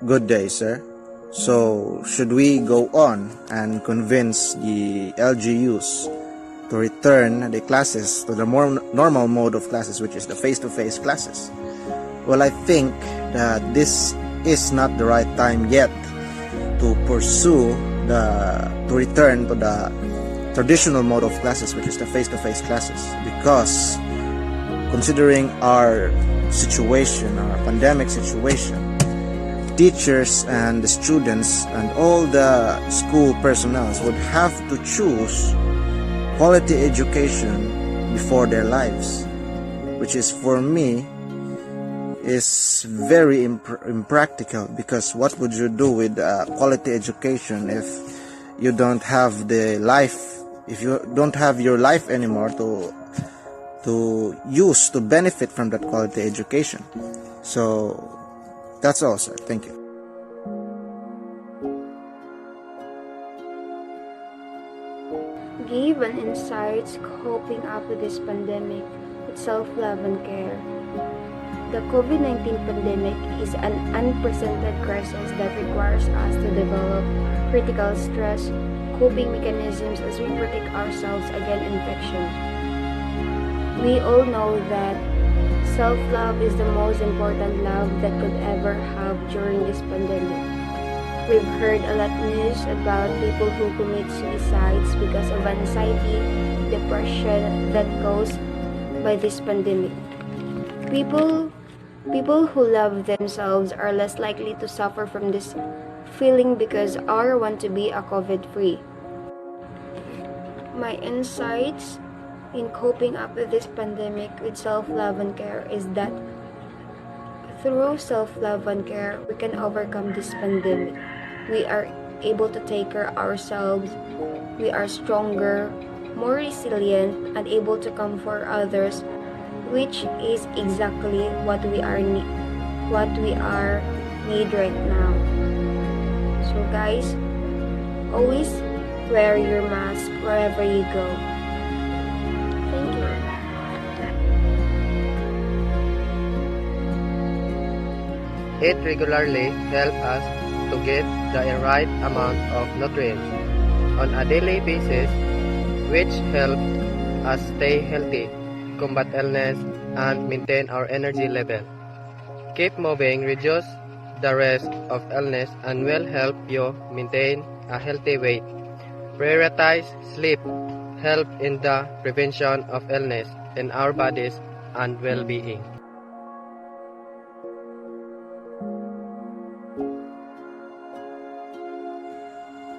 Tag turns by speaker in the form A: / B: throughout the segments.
A: Good day, sir. So, should we go on and convince the LGUs to return the classes to the more normal mode of classes, which is the face-to-face classes? Well, I think that this is not the right time yet to pursue to return to the traditional mode of classes, which is the face-to-face classes, because considering our situation, our pandemic situation, teachers and the students and all the school personnel would have to choose quality education before their lives, which is for me is very impractical, because what would you do with quality education if you don't have the life, if you don't have your life anymore to use to benefit from that quality education? So that's all, sir. Thank you.
B: Give an insights coping up with this pandemic with self-love and care. The COVID-19 pandemic is an unprecedented crisis that requires us to develop critical stress coping mechanisms as we protect ourselves against infection. We all know that self-love is the most important love that could ever have during this pandemic. We've heard a lot of news about people who commit suicides because of anxiety, depression that caused by this pandemic. People who love themselves are less likely to suffer from this feeling because our want to be a COVID-free. My insights in coping up with this pandemic with self-love and care is that through self-love and care, we can overcome this pandemic. We are able to take care of ourselves. We are stronger, more resilient, and able to comfort others, which is exactly what we are need right now. So guys, always wear your mask wherever you go. Thank you.
C: Eat regularly helps us to get the right amount of nutrients on a daily basis, which helps us stay healthy, combat illness, and maintain our energy level. Keep moving, reduce the risk of illness, and will help you maintain a healthy weight. Prioritize sleep, help in the prevention of illness in our bodies and well-being.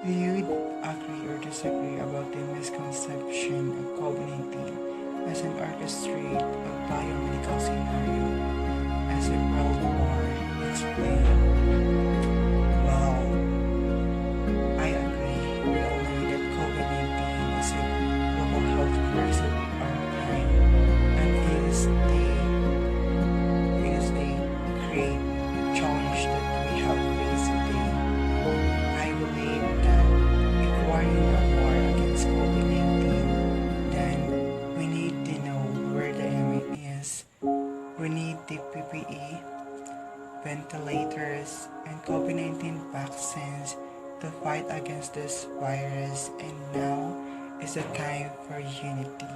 D: Do you agree or disagree about the misconception of COVID-19 as an orchestrated of biomedical scenario as a world war explained? Well, I agree. We all know that COVID-19 is a global health crisis of our time, and it is the great challenge that we have faced today. I believe that if we are in a war against COVID-19, then we need to know where the enemy is. We need the PPE, ventilators, and COVID-19 vaccines to fight against this virus, and now is the time for unity.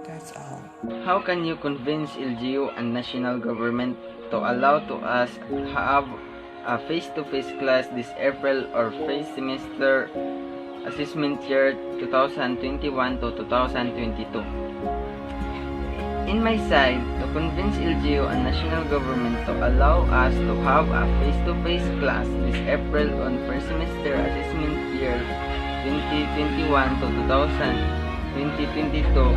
D: That's all.
E: How can you convince LGU and national government to allow to us have a face-to-face class this April or first semester assessment year 2021 to 2022? In my side, to convince LGU and national government to allow us to have a face-to-face class this April on first semester assessment year 2021 to 2022,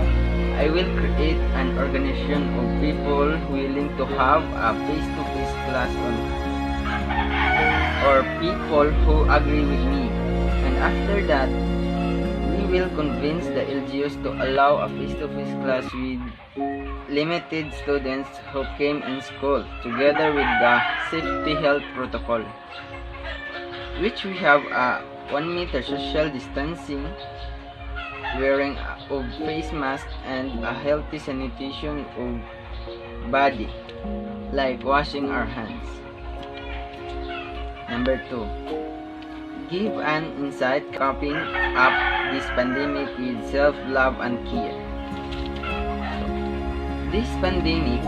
E: I will create an organization of people willing to have a face-to-face class or people who agree with me. And after that, we will convince the LGUs to allow a face-to-face class with limited students who came in school, together with the safety health protocol, which we have a 1 meter social distancing, wearing of face mask, and a healthy sanitation of body, like washing our hands. Number 2. Give an insight coping up this pandemic with self-love and care. This pandemic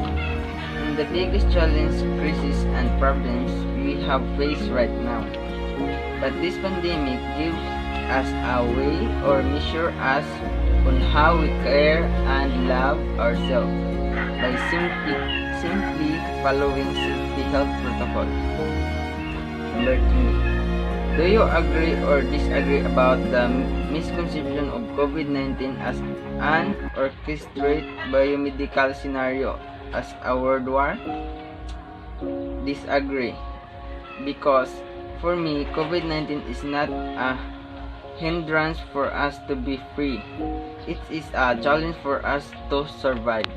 E: is the biggest challenge, crisis, and problems we have faced right now. But this pandemic gives us a way or measure us on how we care and love ourselves by simply following safety health protocols. Number 3. Do you agree or disagree about the misconception of COVID-19 as an orchestrated biomedical scenario as a world war? Disagree. Because for me, COVID-19 is not a hindrance for us to be free. It is a challenge for us to survive.